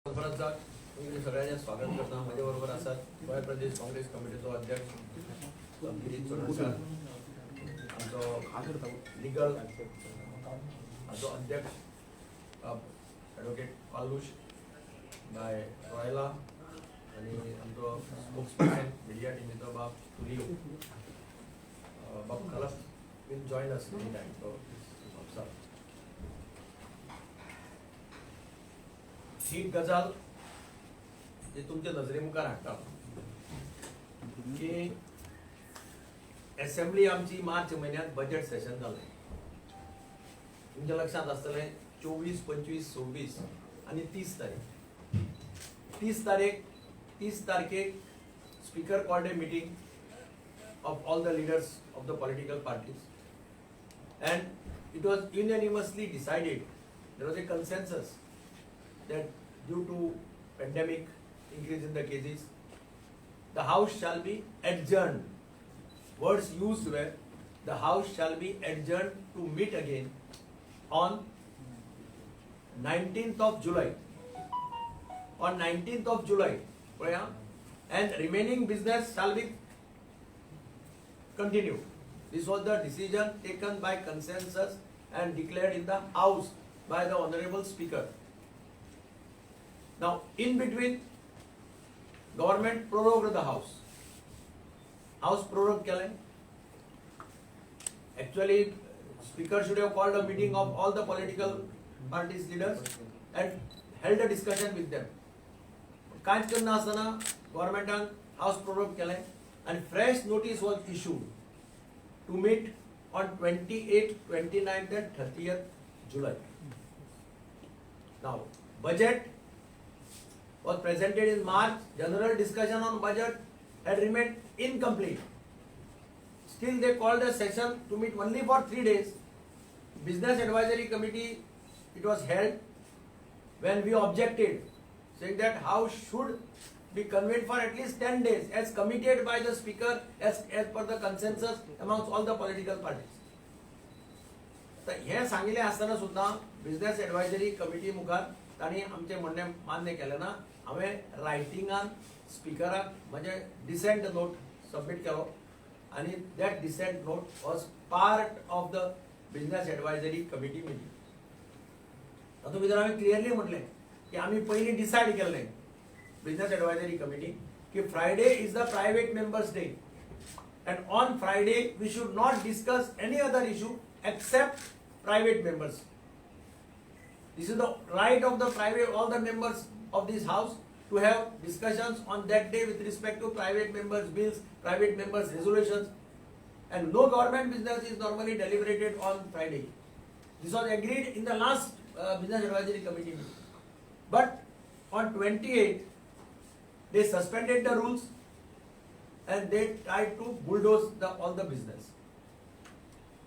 मी सगळ्यांचे स्वागत करता. माझ्या बरोबर असतात गोय प्रदेश काँग्रेस कमिटीचो अध्यक्ष गिरीश चोडणकर, आमचो लिगल आमचो अध्यक्ष ॲडव्होकेट कालुश बाय रॉयला आणि आमचो स्पोक्समॅन मिडिया टीमीचो बाब तुरी बाब खलस will join us any time. So ही गजाल जे तुमच्या नजरे मुखार हाडटा की असेंब्ली आमची मार्च महिन्यात बजेट सेशन जालें. तुमच्या लक्षात आसतलें 24, 25, 26 आणि 30 तारीख. 30 तारखेक speaker called a meeting of all the leaders of the political parties, and it was unanimously decided, there was a consensus that due to pandemic increase in the cases, the house shall be adjourned. Words used were the house shall be adjourned to meet again on 19th of July. On 19th of July, and remaining business shall be continued. This was the decision taken by consensus and declared in the House by the Honorable Speaker. Now, in between, government prorogued the House. House prorogued kya? Actually, Speaker should have called a meeting of all the political parties leaders and held a discussion with them. कांच करना असताना government House prorogued केले and fresh notice was issued to meet on 28th, 29th and 30th July. Now, budget was presented in March. General discussion on budget had remained incomplete. Still, they called a session to meet only for 3 days. Business Advisory Committee, it was held when we objected, saying that House should be convened for at least 10 days as committed by the Speaker as per the consensus amongst all the political parties. तर हे सांगिल्लें आसतना सुद्दां business advisory committee मुखार तांणी आमचें म्हणणें मान्य केलें ना. हांवें रायटिंगान स्पिकराक म्हजें डिसेंट नोट सबमीट केलो आनी that dissent note was part of the business advisory committee meeting. तातूंत भितर हांवें क्लियरली म्हटलें की आमी पयलीं डिसायड केल्लें Business Advisory Committee कि Friday is the private members day, and on Friday we should not discuss any other issue except private members. This is the right of the private, all the members of this house to have discussions on that day with respect to private members bills, private members resolutions, and no government business is normally deliberated on Friday. This was agreed in the last Business Advisory Committee meeting. But on 28th they suspended the rules and they tried to bulldoze all the business.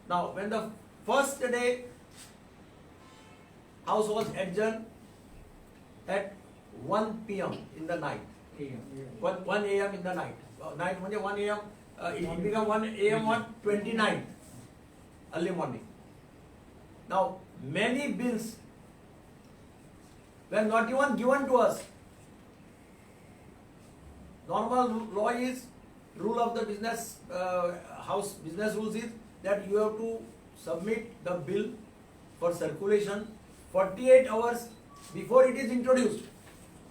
Now, when the first day House was adjourned at 1 p.m. in the night, 1 a.m. in the night. Night means 1 a.m. It became 1 a.m. on 29th, early morning. Now, many bills were not even given to us. Normal law is, rule of the business house business rules is that you have to submit the bill for circulation 48 hours before it is introduced.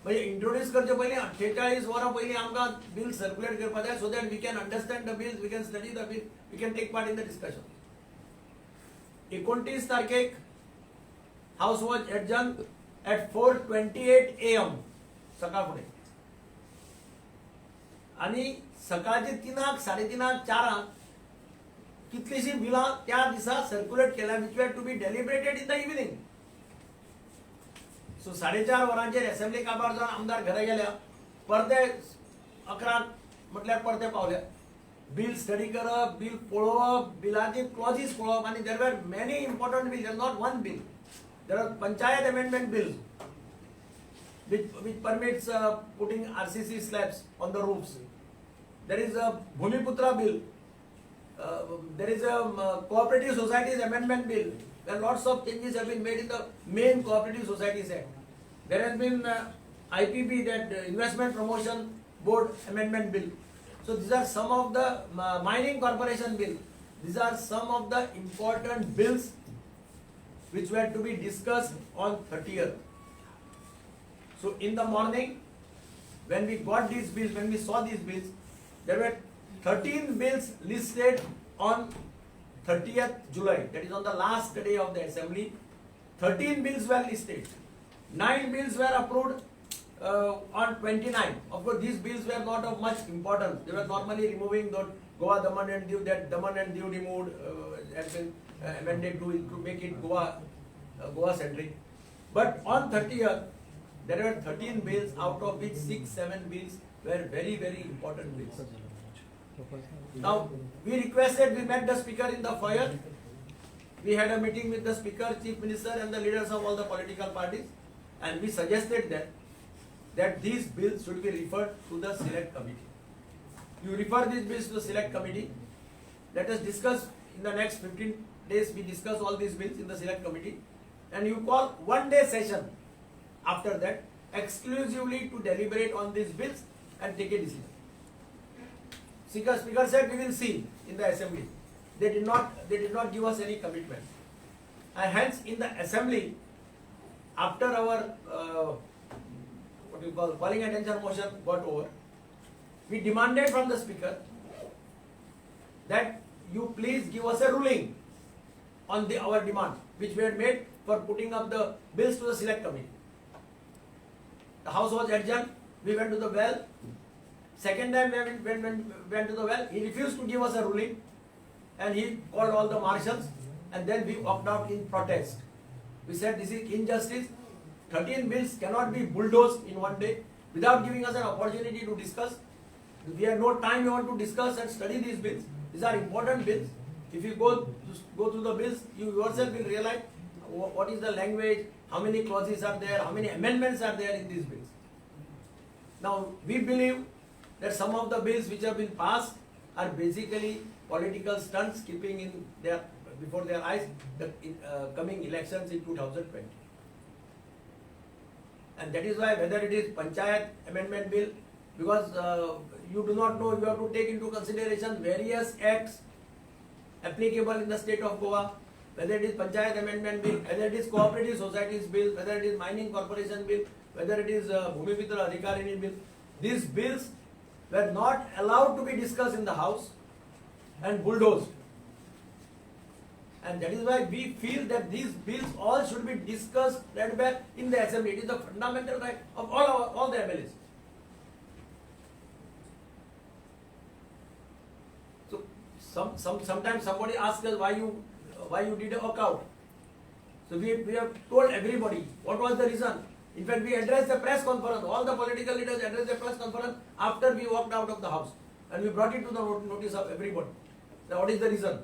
म्हणजे introduce करचे पयलीं 48 वरां पयलीं आमकां bill circulate करपाक जाय, so that we can understand the bills, we can study the bill, we can take part in the discussion. 29 तारखेक house was adjourn at 4:28 AM सकाळ फुडें. आणि सकाळचे 3:00, 3:30, 4:00 कितलीशी बिलां त्या दिसा सर्क्युलेट केल्या which had to be deliberated in the evening. So 4:30 वरांचेर असेंब्ली काबार जावन आमदार घरा गेल्या. परते 11 म्हटल्यार परते पावल्या. बिल स्टडी करप, बिल पळोवप, बिलांची क्लॉजीस पळोवप, आनी there were many important bill, not one bill. There are panchayat amendment bills which permits putting RCC slabs on the roofs. There is a Bhumiputra bill. There is a cooperative societies amendment bill where lots of changes have been made in the main cooperative societies act. There has been IPB, that Investment Promotion Board Amendment Bill. So these are some of the Mining Corporation Bill. These are some of the important bills which were to be discussed on 30th. So in the morning, when we got these bills, when we saw these bills, there were 13 bills listed on 30th July. That is on the last day of the assembly. 13 bills were listed. 9 bills were approved on 29. Of course, these bills were not of much importance. They were normally removing the Goa Daman and Diu, that Daman and Diu removed, has been amended to make it Goa centric. But on 30th, there were 13 bills, out of which 6-7 bills were very, very important bills. Now, we requested, we met the speaker in the foyer. We had a meeting with the speaker, chief minister and the leaders of all the political parties, and we suggested that these bills should be referred to the select committee. You refer these bills to the select committee. Let us discuss in the next 15 days, we discuss all these bills in the select committee, and you call one-day session after that exclusively to deliberate on these bills and take a decision. Speaker said we will see in the assembly. They did not give us any commitment. And hence in the assembly, after our calling attention motion got over, we demanded from the speaker that you please give us a ruling on our demand, which we had made for putting up the bills to the select committee. The house was adjourned. We went to the well. Second time we went to the well, he refused to give us a ruling, and he called all the marshals, and then we walked out in protest. We said this is injustice. 13 bills cannot be bulldozed in one day without giving us an opportunity to discuss. We have no time we want to discuss and study these bills. These are important bills. If you go through the bills, you yourself will realize what is the language, how many clauses are there, how many amendments are there in these bills. Now, we believe that some of the bills which have been passed are basically political stunts, keeping in before their eyes the coming elections in 2020. And that is why, whether it is Panchayat Amendment Bill, because you do not know, you have to take into consideration various acts applicable in the state of Goa, whether it is Panchayat Amendment Bill, whether it is Cooperative Societies Bill, whether it is Mining Corporation Bill, whether it is Bhumipitra Adhikarini Bill. These bills were not allowed to be discussed in the House and bulldozed. And that is why we feel that these bills all should be discussed right back in the assembly. It is the fundamental right of all the MLAs. So sometimes somebody asks us why you did a walkout. So we have told everybody what was the reason. In fact, we addressed the press conference. All the political leaders addressed the press conference after we walked out of the House, and we brought it to the notice of everybody. Now, what is the reason?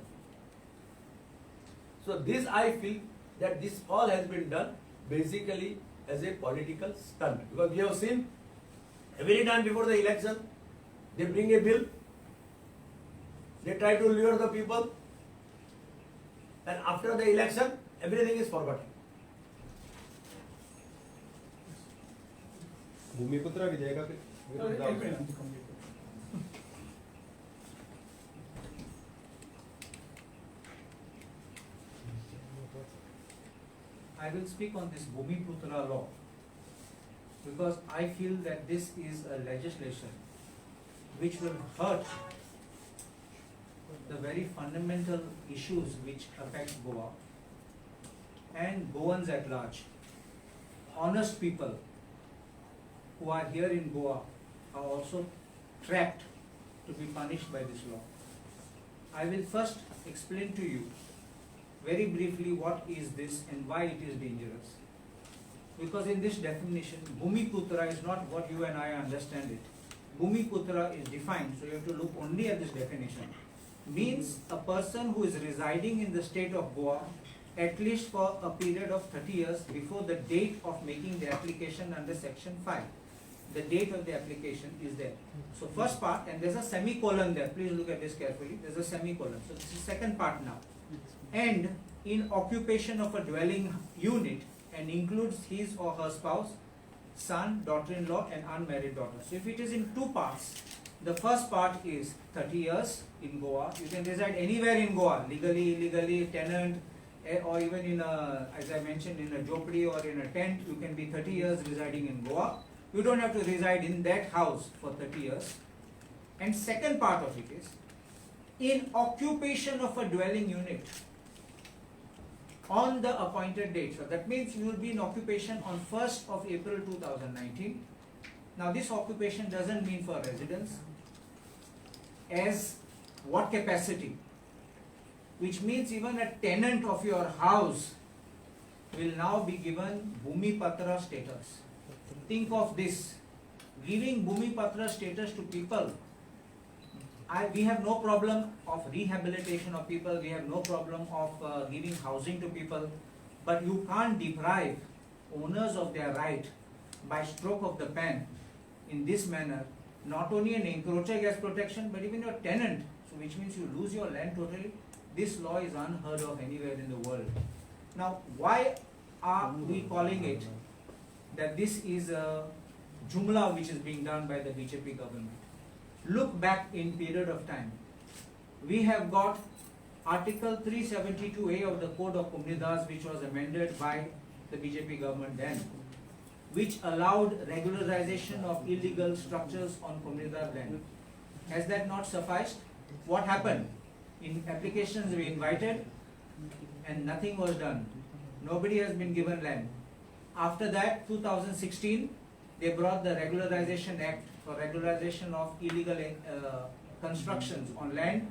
So this, I feel that this all has been done basically as a political stunt, because we have seen every time before the election they bring a bill, they try to lure the people, and after the election everything is forgotten. भूमिपुत्र विजय का I will speak on this Bhumiputra law because I feel that this is a legislation which will hurt the very fundamental issues which affect Goa and Goans at large. Honest people who are here in Goa are also trapped to be punished by this law. I will first explain to you very briefly what is this and why it is dangerous. Because in this definition, Bhumiputra is not what you and I understand it. Bhumiputra is defined, so you have to look only at this definition. Means a person who is residing in the state of Goa at least for a period of 30 years before the date of making the application under section 5. The date of the application is there. So first part, and there's a semicolon there. Please look at this carefully. There's a semicolon. So this is second part now. And in occupation of a dwelling unit and includes his or her spouse, son, daughter-in-law and unmarried daughter. So if it is in two parts, the first part is 30 years in Goa. You can reside anywhere in Goa, legally, illegally, tenant, or even in a, as I mentioned, in a jhopdi or in a tent, you can be 30 years residing in Goa. You don't have to reside in that house for 30 years. And second part of it is, in occupation of a dwelling unit on the appointed date. So that means you will be in occupation on 1st of April 2019. Now this occupation doesn't mean for residence. As what capacity? Which means even a tenant of your house will now be given Bhumi Patra status. Think of this, giving Bhumi Patra status to people. We have no problem of rehabilitation of people, we have no problem of giving housing to people, but you can't deprive owners of their right by stroke of the pen in this manner, not only an encroacher gets protection, but even your tenant, so which means you lose your land totally. This law is unheard of anywhere in the world. Now, why are we calling it that this is a jumla which is being done by the BJP government? Look back in period of time. We have got Article 372A of the Code of Comunidades, which was amended by the BJP government then, which allowed regularization of illegal structures on Comunidad land. Has that not sufficed? What happened? In applications we invited and nothing was done. Nobody has been given land. After that, 2016, they brought the Regularization Act for regularization of illegal constructions on land.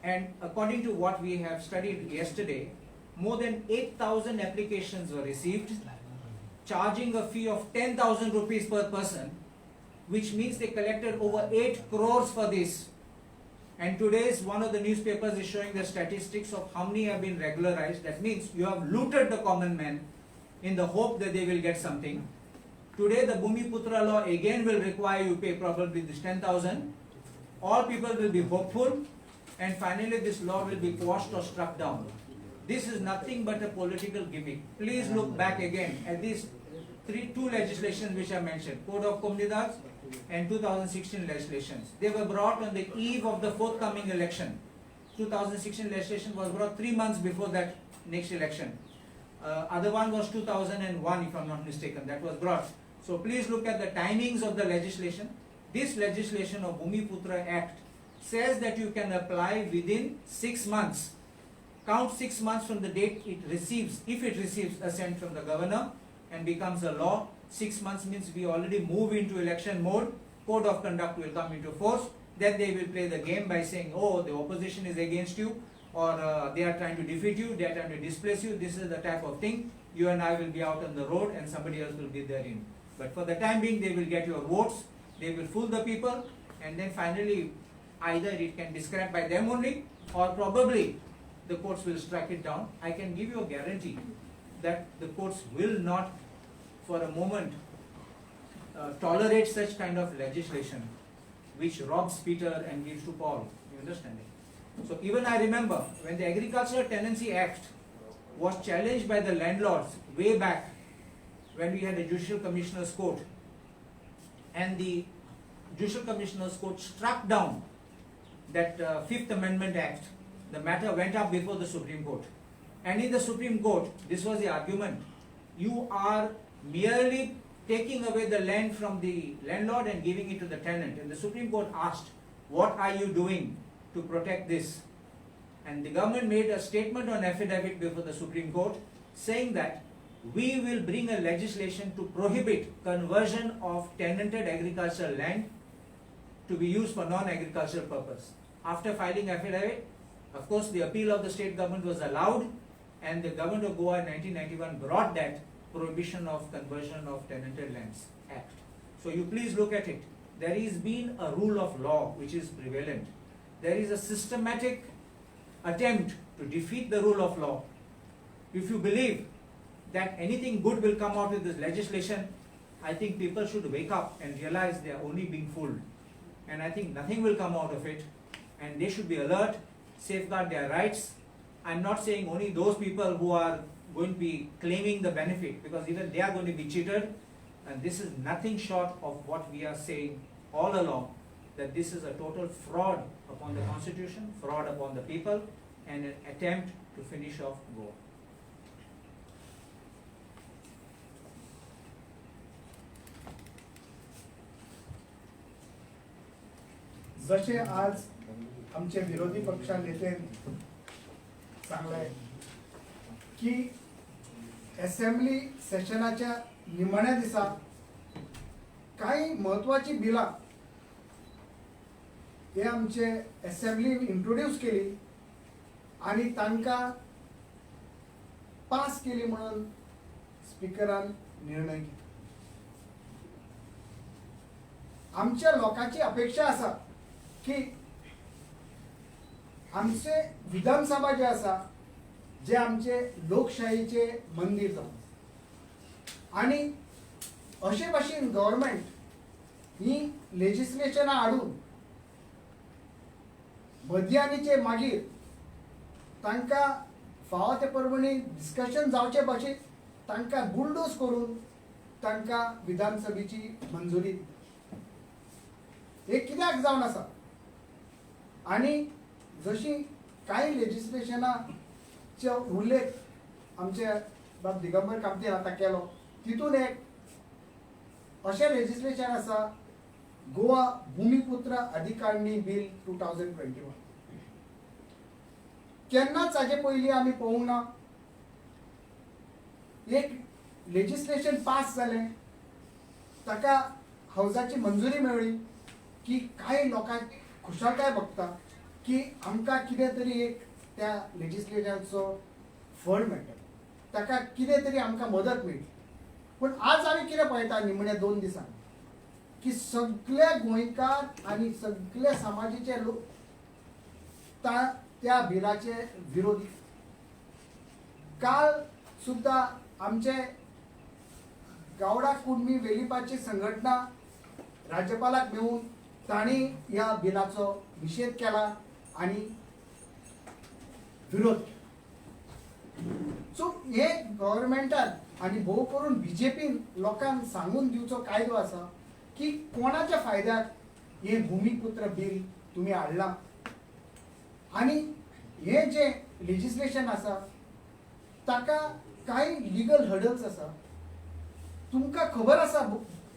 And according to what we have studied yesterday, more than 8,000 applications were received, charging a fee of 10,000 rupees per person, which means they collected over 8 crores for this. And today's one of the newspapers is showing the statistics of how many have been regularized. That means you have looted the common man in the hope that they will get something. Today the Bhumi Putra law again will require you pay probably this 10,000. All people will be hopeful, and finally this law will be quashed or struck down. This is nothing but a political gimmick. Please look back again at these two legislations which I mentioned, Code of Comunidades and 2016 legislations. They were brought on the eve of the forthcoming election. 2016 legislation was brought 3 months before that next election. Other one was 2001, if I'm not mistaken, that was brought. So please look at the timings of the legislation. This legislation of Bhumi Putra Act says that you can apply within 6 months. Count 6 months from the date it receives, if it receives assent from the governor and becomes a law. 6 months means we already move into election mode. Code of conduct will come into force. Then they will play the game by saying, oh, the opposition is against you, or they are trying to defeat you, they are trying to displace you. This is the type of thing. You and I will be out on the road and somebody else will be therein. But for the time being, they will get your votes, they will fool the people, and then finally either it can be scrapped by them only, or probably the courts will strike it down. I can give you a guarantee that the courts will not for a moment tolerate such kind of legislation which robs Peter and gives to Paul. You understand it? So even I remember when the Agricultural Tenancy Act was challenged by the landlords way back when we had a Judicial Commissioner's Court, and the Judicial Commissioner's Court struck down that Fifth Amendment Act. The matter went up before the Supreme Court, and in the Supreme Court this was the argument: you are merely taking away the land from the landlord and giving it to the tenant. And the Supreme Court asked, what are you doing to protect this? And the government made a statement on affidavit before the Supreme Court saying that we will bring a legislation to prohibit conversion of tenanted agricultural land to be used for non-agricultural purpose. After filing affidavit, of course the appeal of the state government was allowed, and the government of Goa in 1991 brought that Prohibition of Conversion of Tenanted Lands Act. So you please look at it. There is been a rule of law which is prevalent. There is a systematic attempt to defeat the rule of law. If you believe that anything good will come out of this legislation, I think people should wake up and realize they are only being fooled. And I think nothing will come out of it, and they should be alert, safeguard their rights. I'm not saying only those people who are going to be claiming the benefit, because even they are going to be cheated. And this is nothing short of what we are saying all along, that this is a total fraud upon the constitution, fraud upon the people, and an attempt to finish off Goa. जसे आज आमचे विरोधी पक्ष नेते सांगले की assembly सेशनाच्या निमण्या दिसा काही महत्वाची बिला हे आमचे असेंब्लीन इंट्रोड्यूस केली आणि तांकां पास केली म्हणून स्पीकरान निर्णय घेतलो. आमच्या लोकांची अपेक्षा आसा की आमचे विधानसभा जे आसा जे आमचे लोकशाहीचे मंदिर जावन आणि अशे भाशेन गव्हर्नमेंट ही लेजिस्लेशनां हाडून मध्यानीचे मागीर तांकां फावो ते परमणी डिस्कशन जावचे भाशेन तांकां बुलडोज करून तांकां विधानसभेची मंजुरी दिली. हे कित्याक जावन आसा आणि जशी काही लेजिस्लेशनाचे उल्लेख आमचे बाब दिगंबर कामतीन आतां केलो तितून एक अशें लेजिस्लेशन आसा गोवा भूमिपुत्र अधिकारणी बिल 2021. केन्नाच हाजे पयलीं आमी पळोवंक ना एक लेजिस्लेशन पास जालें ताका हावजाची मंजुरी मेळ्ळी की काही लोकांक खुशालकाय बघता की आमकां कितें तरी एक त्या लेजिस्लेशनाचो फळ मेळटा, ताका कितें तरी आमकां मदत मेळटली. पूण आज आमी कितें पळयता निमण्या 2 दिसांनी की सगळे गोंयकार आनी सगळे समाजीचे लोक त्या बिलाचे विरोधी. काल सुद्दां आमचे गावडा कुणबी वेलिपाची संघटना राज्यपालाक मेळून तांणी ह्या बिलाचो निषेध केला आणि विरोध केला. सो हे गव्हर्नमेंटान आणि भोव करून बीजेपीन लोकांक सांगून दिवचो कायदो आसा की कोणाच्या फायद्याक हे भूमिपुत्र बिल तुम्ही हाडला आणि हे जे लेजिस्लेशन आसा ताका काही लीगल हर्डल्स आसा. तुमकां खबर आसा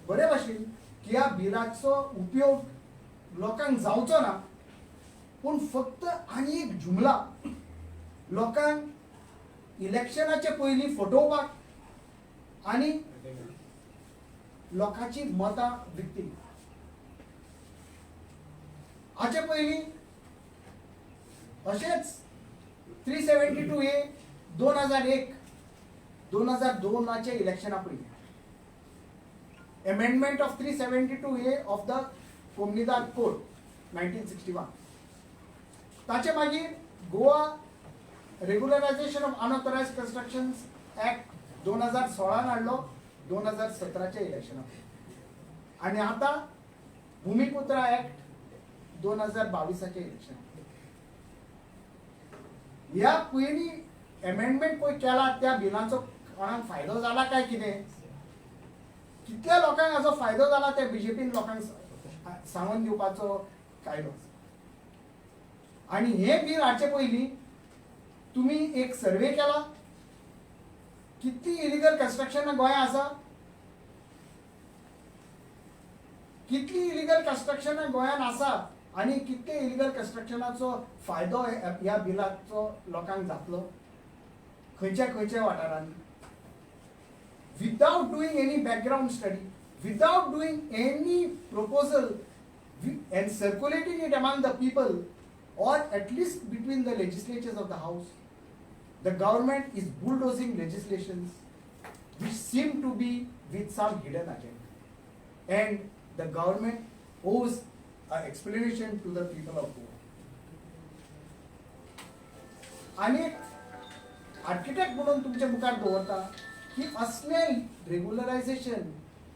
बरे भाशेन की ह्या बिलाचो उपयोग लोकांक जावचो ना, पूण फक्त आनी एक जुमला लोकांक इलेक्शनाचे पयलीं फटोवपाक आनी लोकांची मतां विकती. हाचे पयलीं अशेंच 372A 2001 2002 इलेक्शना पयलीं amendment of 372A of the Komnidar Code 1961. ताचे मागीर Goa regularisation of unauthorised constructions act 2016 हाडलो 2017 इलेक्शना आणि आता भूमिपुत्र ऍक्ट 2022 इलेक्शन. ह्या पयलीं अमेंडमेंट पळय केला त्या बिलांचो कोणाक फायदो जाला काय कितें, कितल्या लोकांक हाचो फायदो जाला ते बीजेपीन लोकांक सांगून दिवपाचो कायदो. आणि हे बिल हाडचे पयलीं तुम्ही एक सर्वे केला कितली इलिगल कन्स्ट्रक्शन गोंयांत आसा, कितली इलिगल कन्स्ट्रक्शन गोंयांत आसा आणि कितले इलिगल कन्स्ट्रक्शनाचो फायदो ह्या बिलाचो लोकांक जातलो खंयच्या खंयच्या वाठारांनी. Without doing any background study, without doing any proposal and circulating it among the people, or at least between the legislatures of the house, the government is bulldozing legislations which seem to be with some hidden agenda. And the government owes an explanation to the people of Goa. आणि architect म्हणून तुमच्या मुखार दवरता की असले regularisation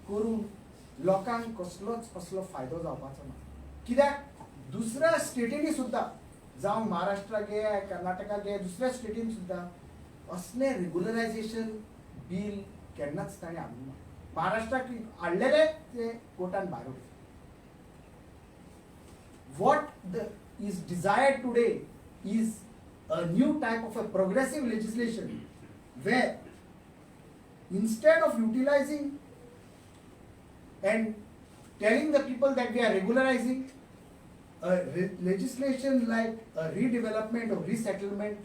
करून लोकांक कसलोच असलो फायदो जावपाचो ना. कित्याक दुसऱ्या स्टेटींनी सुद्दां जावं महाराष्ट्रा गे कर्नाटका गे दुसऱ्या स्टेटीन सुद्दां असले रेग्युलरायझेशन बिल केन्नाच ताणें हाडूंक ना. महाराष्ट्राक हाडलेले ते कोर्टान भायर उडले. What is desired today is a new type of a progressive legislation where instead of utilizing and telling the people that we are regularizing a legislation like a redevelopment or resettlement,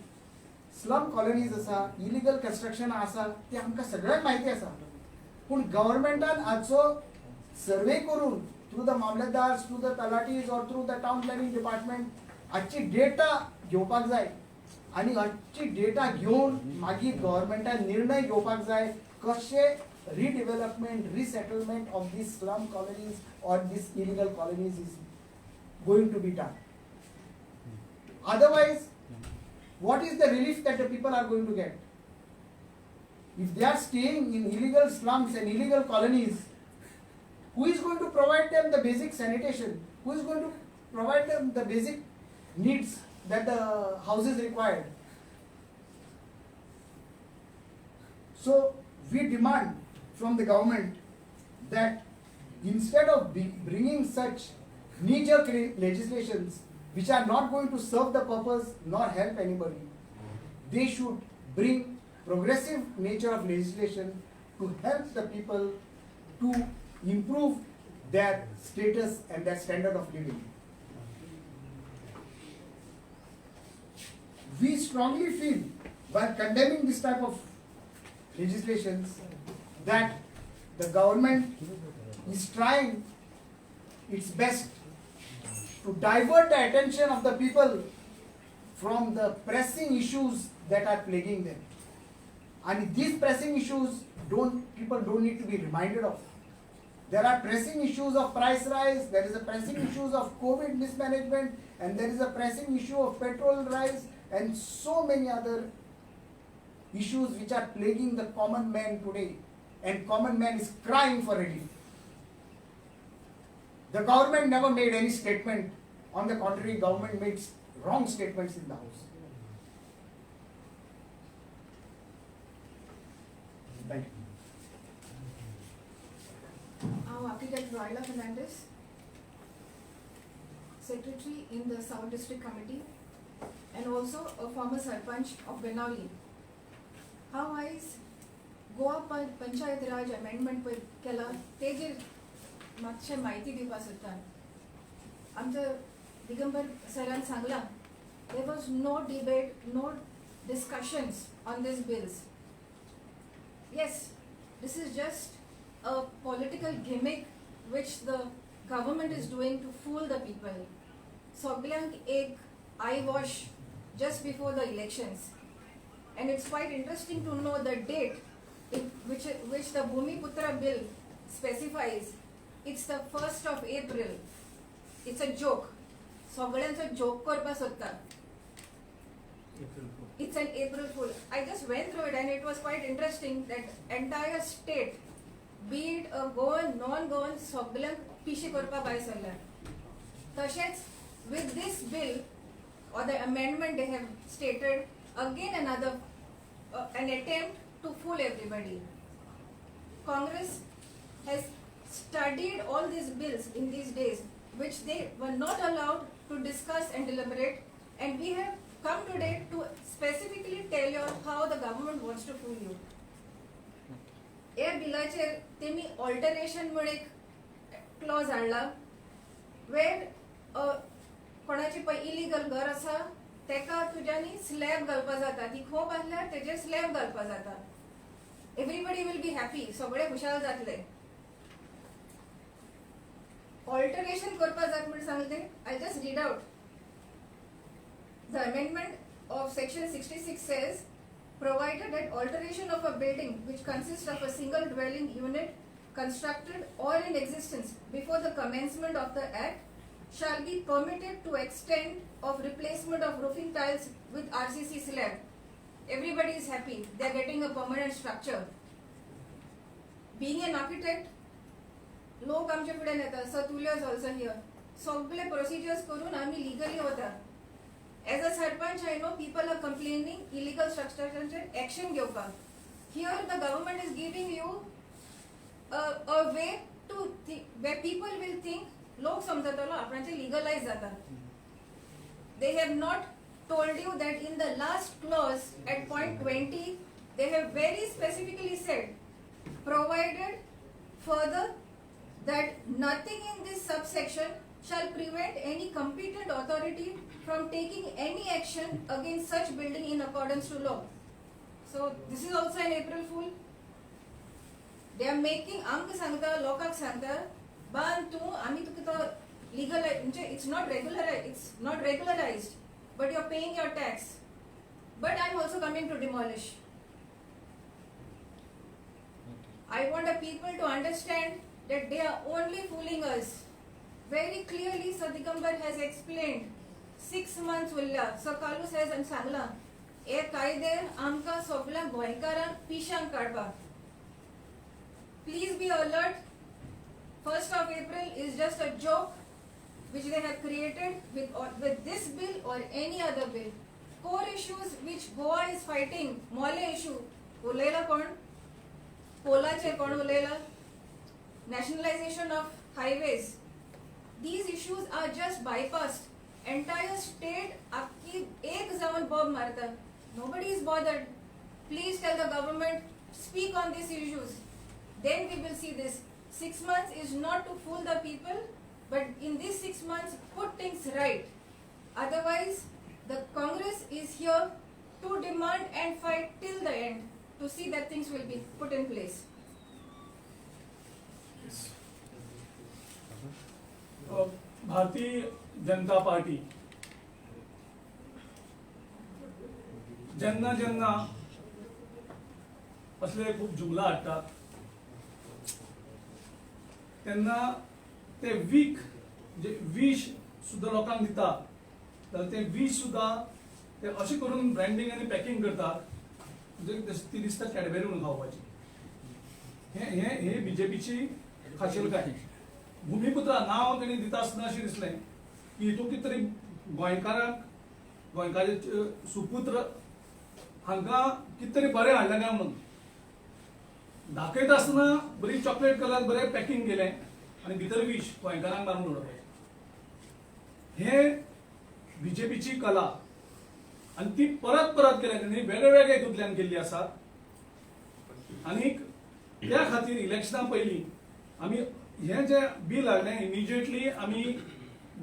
slum colonies आसा, illegal construction आसा, ते आमकां सगळ्यांक माहिती आसा. पूण गव्हर्मेंटान हाचो सर्वे करून through the मामलेदार्स, through the talatis or through the town planning department हाची डेटा घेवपाक जाय आनी हाची डेटा घेवन मागीर गव्हर्मेंटान निर्णय घेवपाक जाय कशे redevelopment, resettlement of these slum colonies or these illegal colonies is going to be done. Otherwise, what is the relief that the people are going to get? If they are staying in illegal slums and illegal colonies, who is going to provide them the basic sanitation? Who is going to provide them the basic needs that the houses required? So, we demand from the government that instead of bringing such knee-jerk legislations which are not going to serve the purpose nor help anybody, they should bring progressive nature of legislation to help the people to improve their status and their standard of living. We strongly feel, while condemning this type of legislations, that the government is trying its best to divert the attention of the people from the pressing issues that are plaguing them. And these pressing issues people don't need to be reminded of. There are pressing issues of price rise, there is a pressing issues of COVID mismanagement, and there is a pressing issue of petrol rise, and so many other issues which are plaguing the common man today. And common man is crying for relief. The government never made any statement. On the contrary, government made wrong statements in the House. Thank you. I'm Architect Royla Fernandez, Secretary in the South District Committee and also a former Sarpanch of Benauli. How is Goa Panchayat Raj Amendment केला तेजेर मातशें म्हायती दिवपाक सोदता. आमच्या दिगंबर सरान Sangla, there was no debate, no discussions on these bills. Yes, this is just a political gimmick which the government is doing to fool the people. Soglank ek eye wash just before the elections. And it's quite interesting to know the date which the Bhumiputra bill specifies. It's the 1st of April. It's a joke. Soglancho joke korpa sotta. It's an April Fool. I just went through it and it was quite interesting that entire state, be it a Goan, non-Goan, Soglank pishi korpa by sallar. Tashets, with this bill or the amendment they have stated again another an attempt to fool everybody. Congress has studied all these bills in these days which they were not allowed to discuss and deliberate, and we have come today to specifically tell you how the government wants to fool you. ह्या बिलाचेर तेमी alteration म्हणून एक clause हाडला where कोणाची पळय illegal घर आसा तेका तुज्यांनी स्लॅब घालपा जाता, ती खोप आसल्यार तेजेर स्लॅब घालपा जाता. एवरीबडी विल बी हॅपी, सगळे खुशाल जातले. ऑल्टरेशन करपा जाता म्हणून सांगले. I just read out. The amendment of section 66 says, provided that alteration of a building which consists of a single dwelling unit constructed or in existence before the commencement of the act shall be permitted to extent of replacement of roofing tiles with RCC slab. Everybody is happy. They are getting a permanent structure. Being an architect, लोक आमचे फुडें येता. Sir Tulya is also here. सगळे procedures करून आम्ही legally वता. As a Sarpanch, I know people are complaining illegal structures and action घेवपाक. Here the government is giving you a way to where people will think लोक समजतलो आपणाचे legalize जाता. They have not told you that in the last clause at point 20 they have very specifically said provided further that nothing in this subsection shall prevent any competent authority from taking any action against such building in accordance to law. So this is also an April Fool. They are making आमक सांगता लोकांक सांगता बान तू आम्ही तुका तो legal म्हणजे it's not regularized but you are paying your tax. But I am also coming to demolish. I want the people to understand that they are only fooling us. Very clearly Sir Digambar has explained 6 months Urla. So Kalu says and Sangla हे कायदे आमकां सगळ्या गोंयकारांक पिशांक काडपाक. Please be alert. 1st of April is just a joke which they have created with this bill or any other bill. Core issues which Goa is fighting, Mole issue, उलयला कोण? पोलाचे कोण उलयला? Nationalization of highways. These issues are just bypassed. Entire state आपकी एक जाऊन Bob मारता. Nobody is bothered. Please tell the government, speak on these issues. Then we will see this. 6 months is not to fool the people, but in these 6 months, put things right. Otherwise, the Congress is here to demand and fight till the end to see that things will be put in place. Bharatiya Janata party जेन्ना जेन्ना असले खूप जुमला हाडटात तेन्ना ते जे विष सुद्धा लोकांक दिता जाल्यार ते विष सुद्धा ते अशें करून ब्रँडिंग आनी पॅकिंग करतात म्हणजे ती दिसता कॅडबेरी म्हणून खावपाची. हे बीजेपीची खाशेलकाय. भूमिपुत्रा नांव तेणी दिता आसतना अशें दिसलें की हितून कितें तरी गोंयकाराचे सुपुत्र हांकां कितें तरी बरें हाडलें काय म्हणून दाखयता आसतना बरी चॉकलेट कलर बरें पॅकिंग केलें आनी भितर विश गोंयकारांक मारून उडोवप. हे बीजेपीची कला आनी ती परत परत केल्या तेणी वेगळ्या हितूंतल्यान केल्ली आसा. आनीक त्या खातीर इलेक्शना पयलीं आमी हे जे बिल हाडलें इमिजिएटली आमी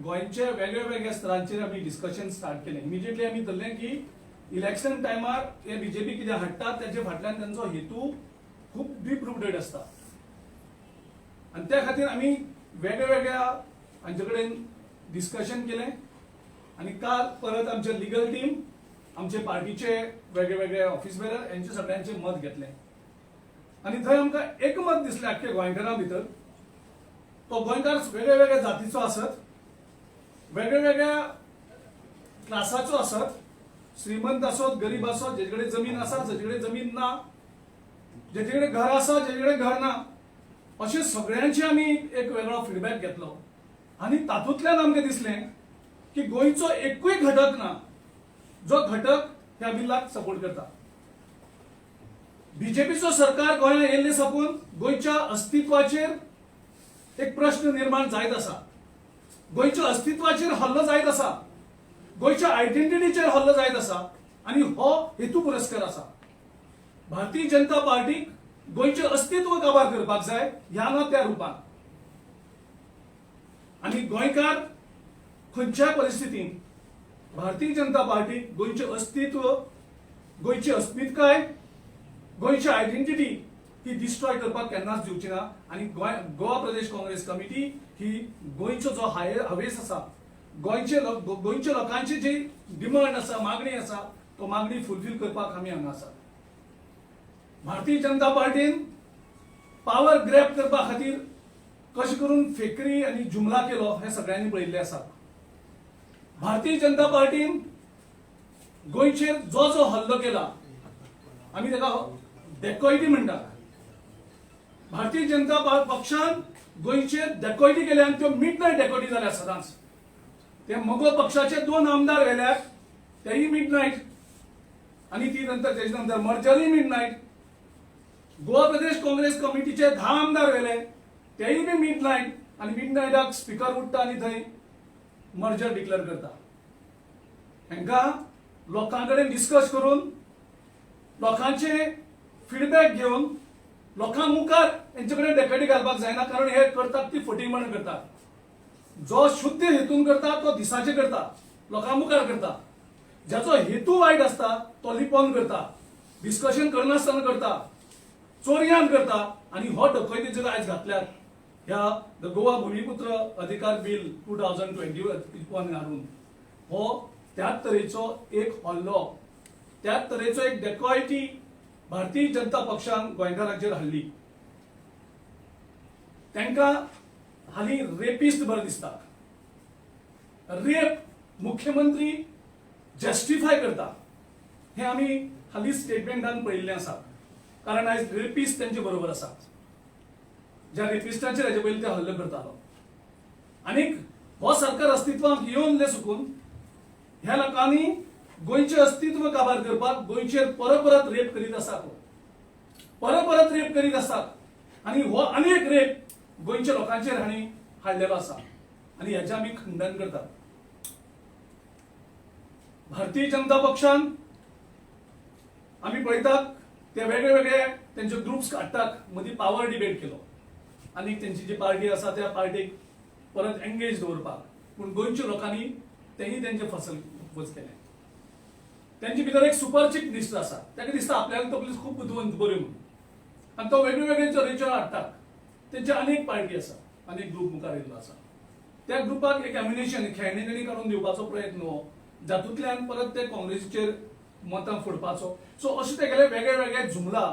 गोंयच्या वेगळ्या स्तरांचेर आमी डिस्कशन स्टार्ट केलें. इमिजिएटली आमी धरलें की इलेक्शन टायमार हे बीजेपी कितें हाडटात त्याचे फाटल्यान तांचो हेतू खूब डीप रुटेड आसता आनी त्या खातीर आमी वेगळ्या हांचे कडेन डिस्कशन केलें आनी काल परत आमचे लिगल टीम आमचे पार्टीचे वेगळे ऑफिस बेरर यांचे सगळ्यांचे मत घेतलें आनी थंय आमकां एक मत दिसलें आख्खे गोंयकारां भितर. तो गोंयकार वेगळ्या जातीचो आसत, वेगळ्या क्लासाचो आसत, श्रीमंत आसत गरीब आसत, जेचे कडेन जमीन आसा जेचे कडेन जमीन ना, जेचे कडेन घर आसा जेचे कडेन घर ना, अशें सगळ्यांचे आमी एक वेगळो फीडबॅक घेतलो आनी तातूंतल्यान आमकां दिसलें की गोंयचो एकूय घटक ना जो घटक ह्या बिल्लाक सपोर्ट करता. बीजेपीचो सरकार गोंयांत येयल्ले साकून गोंयच्या अस्तित्वाचेर एक प्रश्न निर्माण जायत आसा. गोंयच्या अस्तित्वाचेर हल्लो जायत आसा, गोंयच्या आयडेंटिटीचेर हल्लो जायत आसा आनी हो हेतू पुरस्कार आसा. भारतीय जनता पार्टीक गोंयचें अस्तित्व काबार करपाक जाय ह्या ना त्या रुपान. आनी गोंयकार खंयच्याय परिस्थितींत भारतीय जनता पार्टीक गोंयचें अस्तित्व, गोंयची अस्मिताय, गोंयची आयडेंटिटी ही डिस्ट्रॉय करपाक केन्नाच दिवची ना. आनी गोवा प्रदेश काँग्रेस कमिटी ही गोंयचो जो हावेस आसा, गोंयच्या लोकांची जी डिमांड आसा, मागणी आसा, तो मागणी फुलफील करपाक आमी हांगा आसा. भारतीय जनता पार्टीन पावर ग्रॅब करपा खातीर कशें करून फेकरी आनी जुमला केलो हे सगळ्यांनी पळयल्लें आसा. भारतीय जनता पार्टीन गोंयचेर जो हल्लो केला आमी ताका डेकॉयटी म्हणटा. भारतीय जनता पक्षान गोंयचेर डेकॉयटी केल्या आनी त्यो मिडनायट डेकॉयटी जाल्या सदांच. ते मगो पक्षाचे 2 आमदार व्हेल्यात तेही मिडनायट आनी ती नंतर तेजे नंतर मर्जरय मिडनायट गोवा प्रदेश काँग्रेस कमिटीचे 10 आमदार वेले तेही बी मिडनाईट आणि मिडनाईटाक स्पीकर उठता आणि थंय मर्जर डिक्लेअर करता. हांकां लोकां कडेन डिस्कस करून लोकांचे फीडबॅक घेवन लोकां मुखार हेंचे कडेन डेपेटी घालपाक जायना, कारण हे करतात ती फटींगपण करतात. जो शुद्ध हेतून करता तो दिसाचे करता, लोकां मुखार करता. ज्याचो हेतू वायट असता तो लिपोवन करता, डिस्कशन करनासतना करता, चोरयान करता. आणि हो डकयती जर आयज घातल्यात ह्या द गोवा भूमिपुत्र अधिकार बिल 2021 हाडून हो त्याच तरेचो एक हल्लो, त्याच तरेचो एक डेकॉयटी भारतीय जनता पक्षान गोंयकारांचेर हाडली. तांकां हाली रेपिस्ट बरें दिसता. रेप मुख्यमंत्री जस्टिफाय करता हे आमी हाली स्टेटमेंटान पळयल्लें आसा, कारण आयज रेपिस्ट तांचे बरोबर आसा, ज्या रेपिस्टांचेर हेजे पयलीं ते हल्लो करतालो. आनीक हो सरकार अस्तित्वाक येवन सुकून ह्या लोकांनी गोंयचें अस्तित्व काबार करपाक गोंयचेर परत रेप करीत आसात, परत रेप करीत आसात. आणि हो अनेक रेप गोंयच्या लोकांचेर हांणी हाडलेलो आसा आणि हेचें आमी खंडन करतात. भारतीय जनता पक्षान आमी पळयतात ते वेगळे वेगळे तेंचे ग्रुप्स काडटात. मदीं पावर डिबेट केलो आणि तेंची जी पार्टी आसा त्या पार्टीक परत एंगेज दवरपाक, पूण गोंयच्या लोकांनी तेही तेंचे फसवणूक केलें. त्यांची भितर एक सुपर चीफ मिनिस्टर आसा, ताका दिसता आपल्याला तकली खूब बुदवंत बऱ्यो म्हणून, आनी तो वेगळे वेगळे तरेच्यो हाडटा. तेंचे अनेक पार्टी आसा, अनेक ग्रुप मुखार येयल्लो आसा. त्या ग्रुपाक एक एम्युनेशन खेळणी काडून दिवपाचो प्रयत्न हो, जातूंतल्यान परत ते काँग्रेसीचेर मतां फोडपाचो. सो अशें तेगेले वेगळे वेगळे जुमला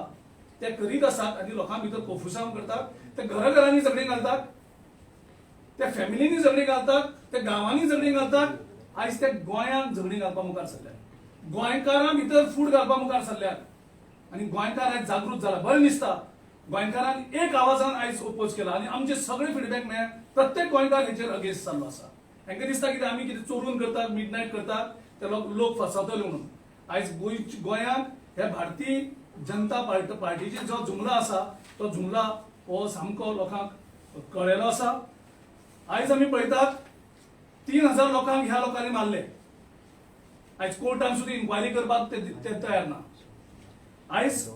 ते करीत आसात आनी लोकां भितर कोफुसांव करतात. ते घरांनी झगडीं घालतात, त्या फॅमिलींनी झगडीं घालतात, त्या गांवांनी झगडीं घालतात. आयज ते गोंयांत झगडीं घालपा मुखार सरल्यात, गोंयकारां भितर फूट घालपा मुखार सरल्यात. आनी गोंयकार आयज जागृत जाला, बरें दिसता. गोंयकारान एक आवाजान आयज ओपोज केला आणि आमचे सगळे फीडबॅक मेळ्ळे. प्रत्येक गोंयकार हेचेर अगेन्स्ट जाल्लो आसा. तांकां दिसता की आमी कितें चोरून करतात, मिडनायट करतात, ते लोक फसवतले म्हणून. आयज गोंयांत हे भारतीय जनता पार्टीचे जो जुमला आसा तो जुमला हो सामको लोकांक कळलेलो आसा. आयज आमी पळयतात 3000 लोकांक ह्या लोकांनी मारले. आयज कोर्टान सुद्दां इन्क्वायरी करपाक ते तयार ना. आयज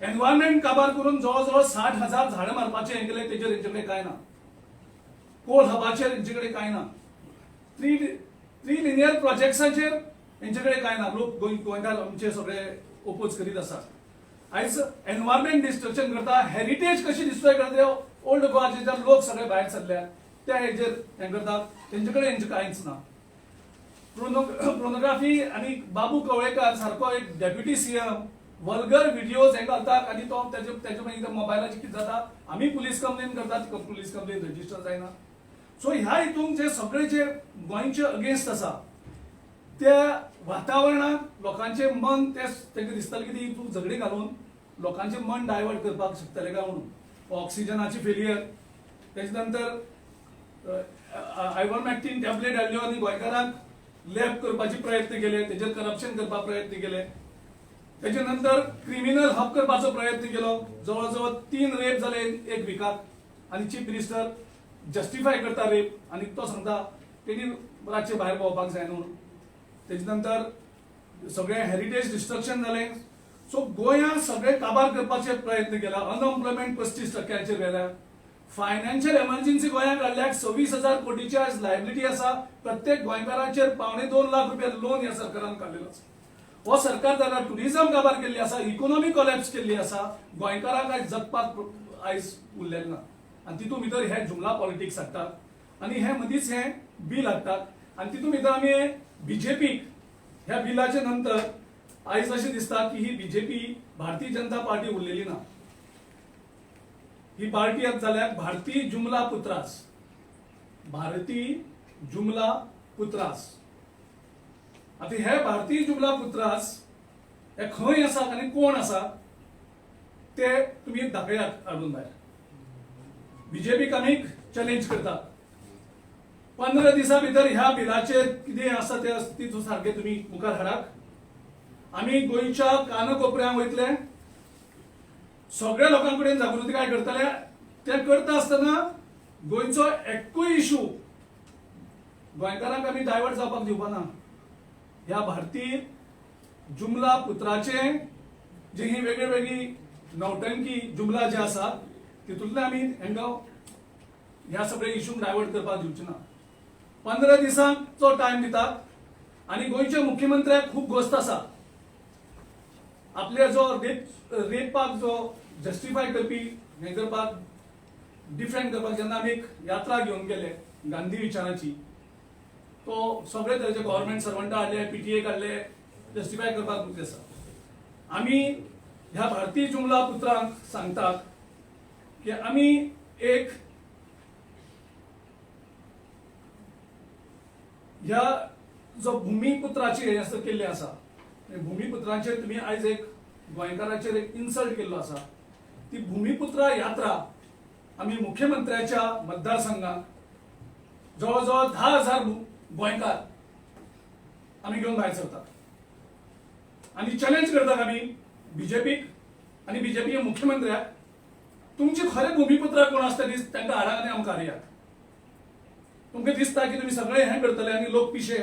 एनवायरमेंट काबार करून जवळ 60,000 झाडां मारपाचे हें केलें, तेजेर हेंचे कडेन कांय ना. कोल हबाचेर हेंचे कडेन कांय ना. थ्री लिनियर प्रोजेक्ट्साचेर हेंचे कडेन कांय ना. लोक गोंयकार आमचे सगळे ओपोज करीत आसात. आयज एनवायरमेंट डिस्ट्रक्शन करता, हेरिटेज कशी डिस्ट्रॉय करता, ओल्ड गोवाचे जे लोक सगळे भायर सरल्यात त्या हेजेर हें करतात. तेंचे कडेन हेंचे कांयच ना. पोर्नोग्राफी आणि बाबू कवळेकार सारको एक डेप्युटी सीएम वल्गर व्हिडिओज हे घालतात आणि तो त्याच्या मागीर मोबायलाचेर कितें जाता, आमी पुलीस कंप्लेन करतात, पुलीस कंप्लेन रजिस्टर जायना. सो ह्या हितून जे सगळे जे गोंयचे अगेन्स्ट आसा त्या वातावरणात लोकांचे मन तेंका दिसतालें की हितून झगडी घालून लोकांचे मन डायवर्ट करपाक शकतले काय म्हणून. ऑक्सिजनाची फेलियर, तेच्या नंतर आयवरमॅक्टिन टॅबलेट हाडल्यो आनी गोंयकारांक लॅब करपाचे प्रयत्न केले, तेजेर करप्शन करपाक प्रयत्न केले. तेच्या नंतर क्रिमिनल हब करपाचो प्रयत्न केलो. जवळ 3 रेप जाले एक विकात आणि चीफ मिनिस्टर जस्टिफाय करता रेप आणि तो सांगता तेणी रातचे भायर भोंवपाक जायना म्हणून. तेच्या नंतर सगळे हेरिटेज डिस्ट्रक्शन जाले. सो गोंयांत सगळे काबार करपाचे प्रयत्न केला. अनएम्प्लॉयमेंट 35% गेल्या. फायनान्शियल एमर्जन्सी गोंयांत हाडल्याक 26,000 कोटीची आज लायबिलिटी आसा. प्रत्येक गोंयकाराचेर 2.25 लाख रुपया लोन ह्या सरकारान काडलेलो आसा. हो सरकार जाल्यार टुरिझम काबार केल्ली आसा, इकॉनॉमी कोलॅप्स केल्ली आसा. गोंयकारांक आयज जगपाक आयज उरलेलें ना. आनी तितून भितर हे जुमला पॉलिटिक्स हाडटात आनी हे मदींच हे बील हाडटात. आनी तितून भितर आमी बीजेपीक ह्या बिलाचे नंतर आयज अशें दिसता की ही बीजेपी भारतीय जनता पार्टी उरलेली ना. ही पार्टी आज जाल्यार भारतीय जुमला पुत्रास. भारतीय जुमला पुत्रास. आता हे भारतीय जुमला पुत्रास हे खंय आसा आनी कोण आसा ते तुमी दाखयात हाडून भायर. बीजेपीक आमी चॅलेंज करता. 15 दिसां भितर ह्या बिलाचेर कितें आसा ते सारखे तुमी मुखार हाडात. आमी गोंयच्या कानकोपऱ्यांक वयतले, सगळ्या लोकांकडे जागृती काय करतले ते करता असताना गोंयचो एकूय इशू गोंयकारांक आमी डायवर्ट जावपाक दिवपाना. ह्या भारतीय जुमला पुत्राचे जी ही वेगळी वेगळी नौटंकी जुमला जे आसा तितूंतले आमी हांकां ह्या सगळ्या इशूक डायवर्ट करपाक दिवचे ना. 15 दिसांचो टायम दितात आणि गोंयच्या मुख्यमंत्र्याक खूप गोश्त आसा. आपल्या जो रेपाक जो जस्टिफाय करपी हें करपाक डिफेंड करपाक जेन्ना आमी एक यात्रा घेवन गेले गांधी विचाराची, तो सगळे तरेचे गव्हर्नमेंट सर्वंट हाडले, PTA काडले जस्टिफाय करपाक खूप आसा. आमी ह्या भारतीय जुमला पुत्रांक सांगतात की आमी एक ह्या जो भूमिपुत्राची हे असं केल्ले आसा, भूमिपुत्राचेर तुम्ही आयज एक गोंयकाराचेर एक इन्सल्ट केल्लो आसा. ती भूमिपुत्रा यात्रा आम्ही मुख्यमंत्र्याच्या मतदारसंघात जवळजवळ 10,000 गोंयकार आम्ही घेऊन भायर सरतात आणि चॅलेंज करतात आम्ही बीजेपीक आणि बीजेपी मुख्यमंत्र्याक, तुमची खरे भूमिपुत्र कोण आसता तांकां हाडाक आनी आमकां हाडया. तुमकां दिसता की तुम्ही सगळे हें करतले आणि लोक पिशे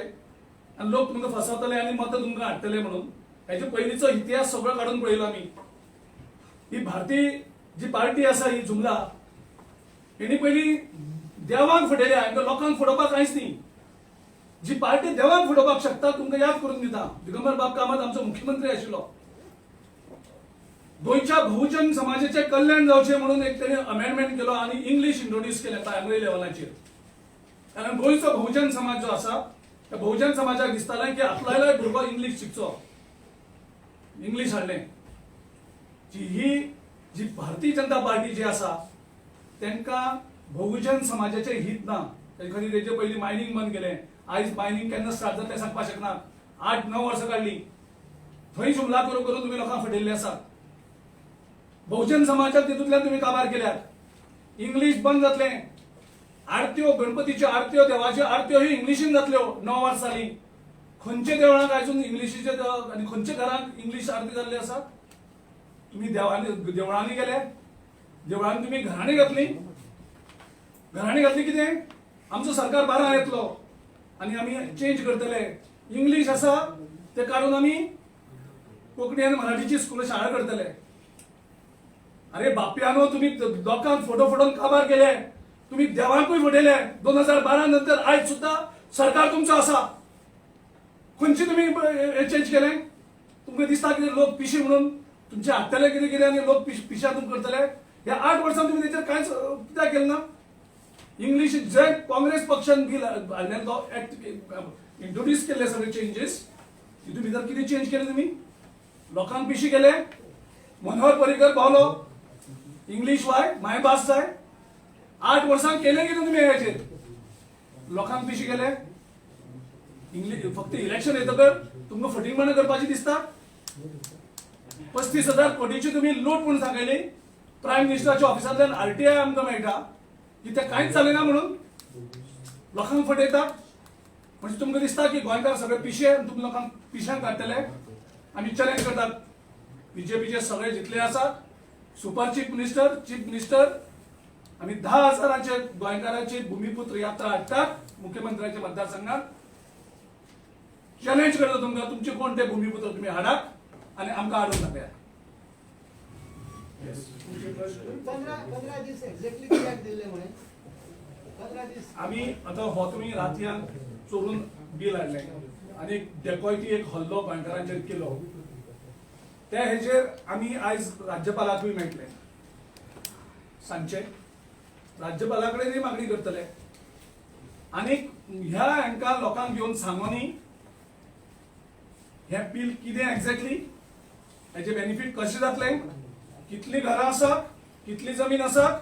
आणि लोक तुमकां फसवतले आणि मतां तुमकां हाडटले म्हणून. हेचे पयलींचो इतिहास सगळो काढून पळयलो आमी. ही भारतीय जी पार्टी आसा ही जुमला, हेणी पयलीं देवाक फटयल्या, हांकां लोकांक फटोवपाक कांयच न्ही. जी पार्टी देवाक फटोवपाक शकता तुमकां याद करून दिता. दिगंबर बाब कामत आमचो मुख्यमंत्री आशिल्लो. गोंयच्या बहुजन समाजाचे कल्याण जावचे म्हणून एक तेणे अमेंडमेंट केलो आणि इंग्लिश इंट्रोड्यूस केलें प्रायमरी लेवलाचेर. कारण गोंयचो बहुजन समाज जो आसा त्या बहुजन समाजाक दिसतालें की आपल्याला भुरगो इंग्लिश शिकचो, इंग्लिश हाडलें. ही जी भारतीय जनता पार्टी जी आसा तांकां बहुजन समाजाचे हित ना. ते खातीर तेजे पयलीं मायनिंग बंद केलें. आयज मायनिंग केन्ना स्टार्ट जातलें सांगपाक शकना. 8-9 वर्सां काडली. थंय जुमला करून करून तुमी लोकांक फटयल्ले आसात. बहुजन समाजाक तितूंतल्यान तुमी काबार केल्यात. इंग्लिश बंद जातलें. आरत्यो, गणपतीच्यो आरत्यो, देवाच्यो आरत्यो ही इंग्लिशीन जातल्यो 9 वर्सांनी. खंयचे देवळांक आयजून इंग्लिशीचे आनी खंयचे घरांक इंग्लिश आरती जाल्ली आसा? तुम्ही देवळांनी गेले, देवळांनी तुम्ही घराणी घातली. घराणी घातली कितें? आमचो सरकार 12 येतलो आणि आमी चेंज करतले. इंग्लिश आसा ते काडून आमी कोंकणी आनी मराठीची स्कूल शाळा करतले. अरे बापयानो, तुम्ही लोकांक फोटो फोडून काबार केले, तुम्ही देवांकूय फटयले. 2012 नंतर आयज सुद्धा सरकार तुमचो आसा. खंयचे तुम्ही चेंज केले? तुमकां दिसता की लोक पिशी म्हणून तुमचे हाडटले कितें कितें आनी लोक पिशा तुमकां करतले? ह्या 8 वर्सांत तुम्ही तेचेर कांयच कित्याक केलें ना? इंग्लिश जे काँग्रेस पक्षान बील हाडलें तो एक्ट इंट्रोड्यूस केल्ले सगळे चेंजीस, तितून भितर कितें चेंज केले तुम्ही? लोकांक पिशी केले. मनोहर पर्रीकर पावलो, इंग्लिश वाय मायभास जाय. 8 वर्सांक केले कितें तुम्ही हेचेर? लोकांक पिशी केले. इंग्लिश फक्त इलेक्शन येतकर तुमकां फटिंगपणां करपाची दिसता. 35,000 कोटीची तुम्ही लूट म्हणून सांगयली. प्रायम मिनिस्टराच्या ऑफिसांतल्यान RTI आमकां मेळटा की ते कांयच जालें ना म्हणून लोकांक फटयता. म्हणजे तुमकां दिसता की गोंयकार सगळे पिशे आनी तुमी लोकांक पिश्यांक काडटले. आमी चॅलेंज करतात बीजेपीचे सगळे जितले आसात, सुपर चीफ मिनिस्टर आमी 10,000 गोंयकारांची भूमिपुत्र यात्रा हाडटात मुख्यमंत्र्याच्या मतदारसंघात. चॅलेंज करता तुमकां, तुमचे कोण ते भूमिपुत्र तुम्ही हाडात आणि आमकां हाडून दाखया. 15 दीस एक्झॅक्टली कित्याक दिल्ले म्हणे? 15 दीस आम्ही आता हो तुम्ही रातयान चोरून बिल हाडले आणि एक डेकॉयटी एक हल्लो गोंयकारांचेर केलो. त्या हेजेर आमी आयज राज्यपालाकूय मेळटले. सांजचे राज्यपाला कडेनय मागणी करतले आणि ह्या हांकां लोकांक घेवन सांगोनी हे बिल कितें एक्झॅक्टली, हेचे बेनिफिट कशें जातले, कितली घरां आसात, कितली जमीन आसात,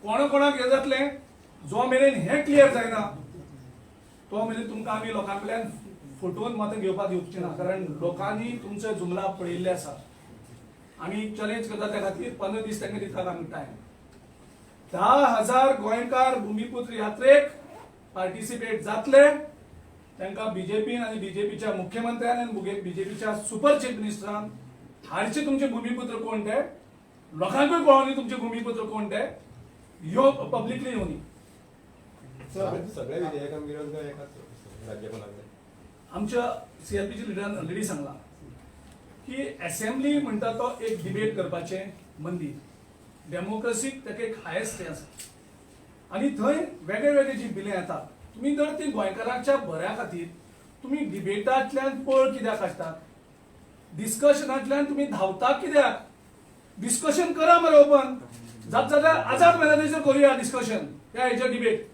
कोणाक हे जातले, जो मेरेन हे क्लियर जायना तो मेरेन तुमकां आमी लोकांकडल्यान फटोवन मतां घेवपाक दिवचे ना. कारण लोकांनी तुमचे जुमला पळयल्ले आसा. आमी चॅलेंज करता त्या खातीर 15 दीस तांकां दितात आमी टायम. 10,000 गोंयकार भूमिपुत्र यात्रेक पार्टिसिपेट जातले. तांकां बीजेपीन आणि बीजेपीच्या मुख्यमंत्र्यान आणि बीजेपीच्या सुपर चीफ मिनिस्टरान हाडचे तुमचे भूमिपुत्र कोण ते लोकांकूय कळोनी तुमचे भूमिपुत्र कोण ते ह्यो पब्लिकली येवनी. सगळ्या विधेयकांक विरोध काय एकाच राज्यपालांचे आमच्या सीएलपीच्या लिडरान ऑलरेडी सांगला की असेंब्ली म्हणटा तो एक डिबेट करपाचे मंदिर, डेमोक्रेसीक ताका एक हायेस्ट हें आसा आनी थंय वेगळे वेगळे जी बिलां येतात तुमी जर ती गोंयकारांच्या बऱ्या खातीर तुमी डिबेटांतल्यान पळ कित्याक काडटात, डिस्कशनांतल्यान तुमी धांवता कित्याक? डिस्कशन करा मरे ओपन, जात जाल्यार आझाद मैदानाचेर करुया डिस्कशन ह्या हेचेर डिबेट.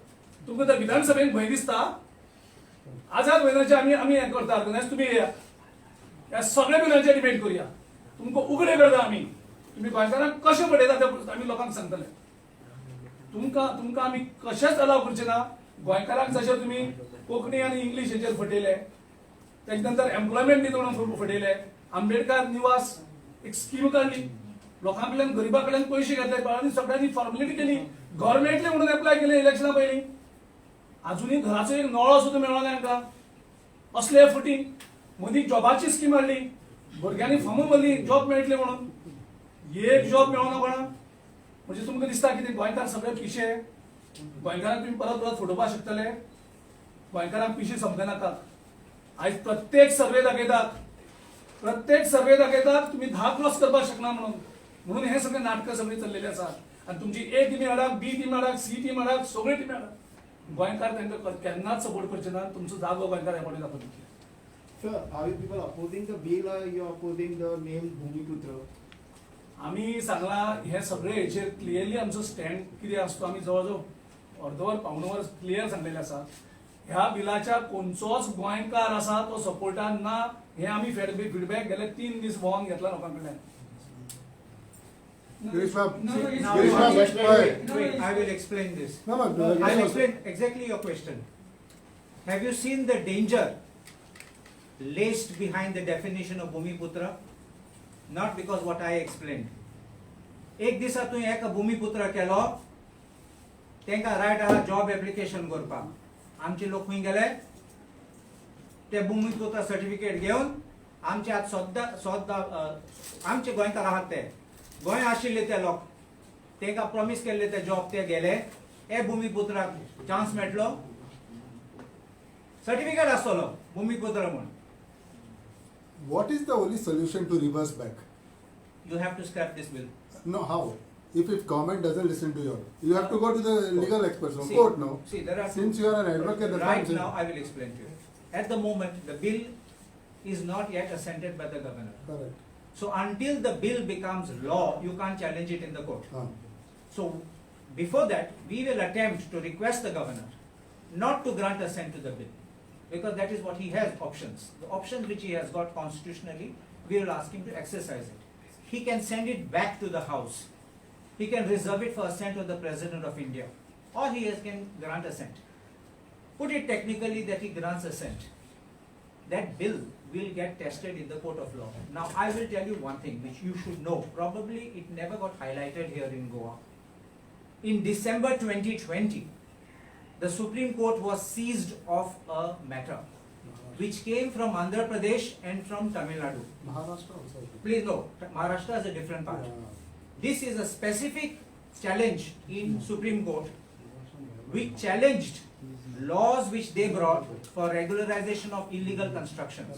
तुमकां तर विधानसभेक भंय दिसता? आझाद मैदानाचेर आमी हें करता ऑर्गनायज, तुमी येया ह्या सगळ्या बिलांचेर डिबेट करुया. तुमकां उगडे करता आमी, तुमी गोंयकारांक कशें पळयता तें आमी लोकांक सांगतले. तुमकां आमी कशेंच अलाव करचे ना. गोंयकारांक जशें तुमी कोंकणी आनी इंग्लीश हेचेर फटयले, तेच्या नंतर एम्प्लॉयमेंट नीती म्हणून फटयले, आंबेडकर निवास एक स्कीम काडली, लोकां कडल्यान गरिबां कडल्यान पयशे घेतले आनी सगळ्यांनी फॉर्मेलिटी केली, गव्हर्नमेंटले म्हणून एप्लाय केले इलेक्शना पयलीं. अजुनूय घराचो एक नळो सुद्दां मेळ्ळो ना तांकां. असले फटी मदीं जॉबाची स्कीम हाडली, भुरग्यांनी फॉर्म भरली जॉब मेळटले म्हणून, एक जॉब मेळना कोणाक. म्हणजे तुमकां दिसता कितें गोंयकार सगळे पिशे? गोंयकारांक तुमी परत परत फटोवपाक शकतले? गोंयकारांक पिशे समजना नाका. आयज प्रत्येक सर्वे दाखयतात तुमी 10 क्रॉस करपाक शकना म्हणून हे सगळे नाटकां सगळी चल्लेली आसात. आनी तुमची ए टीमी हाडाक, बी टीम हाडाक, सी टीम हाडाक, सगळी टीमी हाडाक. गोंयकार तांकां केन्नाच सपोर्ट करचे ना. तुमचो जागो गोंयकार ह्या फावटी दाखोवन दितले. Sir, are you people opposing the bill or you are opposing the name Bhumiputra? आम्ही सांगला हे सगळे हेचेर क्लियरली आमचो स्टँड कितें आसतो आमी जवळजवळ अर्दवर पावणवर क्लियर सांगलेले आसा. ह्या बिलाच्या कोणचोच गोंयकार आसा तो सपोर्टान ना. हे आमी फीडबॅक गेले 3 दीस भोंवोन घेतला लोकां कडल्यान. Wait, I will explain this. No, I'll explain exactly your question. Have you seen the danger laced behind the definition of Bhumiputra? Not because what I explained. एक दिसा तूं एक भूमिपुत्र केलो, तेंका रायट आहा जॉब एप्लिकेशन करपाक. आमचे लोक खंय गेले? ते भूमिपुत्र सर्टिफिकेट घेवन आमचे आत सोद्दा आमचे गोंयकार आहात ते गोंय आशिल्ले ते लोक तेंका प्रॉमिस केल्ले ते जॉब ते गेले. हे भूमिपुत्राक चान्स मेळटलो, सर्टिफिकेट आसतलो भूमिपुत्र म्हणून. What is the only solution to reverse back? You have to scrap this bill. No, how? If government doesn't listen to you have to go to the legal experts, no See, court, no. See, there are Since you are an advocate, that's right what now I'm I will explain to you. At the moment, the bill is not yet assented by the governor. correct. So until the bill becomes law, you can't challenge it in the court. So before that, we will attempt to request the governor not to grant assent to the bill, because that is what he has options. The options which he has got constitutionally, we will ask him to exercise it. He can send it back to the House. He can reserve it for assent of the President of India, or can grant assent. Put it technically that he grants assent. That bill will get tested in the court of law. Now I will tell you one thing which you should know. Probably it never got highlighted here in Goa. In December 2020, the Supreme Court was seized of a matter which came from Andhra Pradesh and from Tamil Nadu. Maharashtra also. Please know, Maharashtra is a different part. This is a specific challenge in Supreme Court which challenged laws which they brought for regularization of illegal constructions.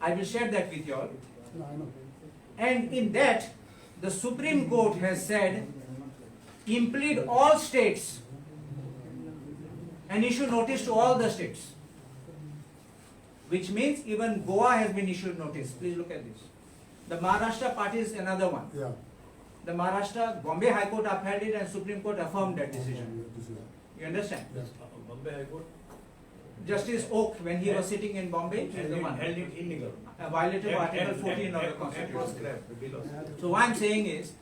I will share that with you all. No, I know. And in that, the Supreme Court has said, implead all states and issue notice to all the states. Which means even Goa has been issued notice. Please look at this. The Maharashtra part is another one. Yeah. The Maharashtra, Bombay High Court upheld it and Supreme Court affirmed that decision. You understand? Bombay High Court Justice Oak, when he was sitting in Bombay, is the one. held it illegal. Violated Article 14 of the Constitution. So what I'm saying is,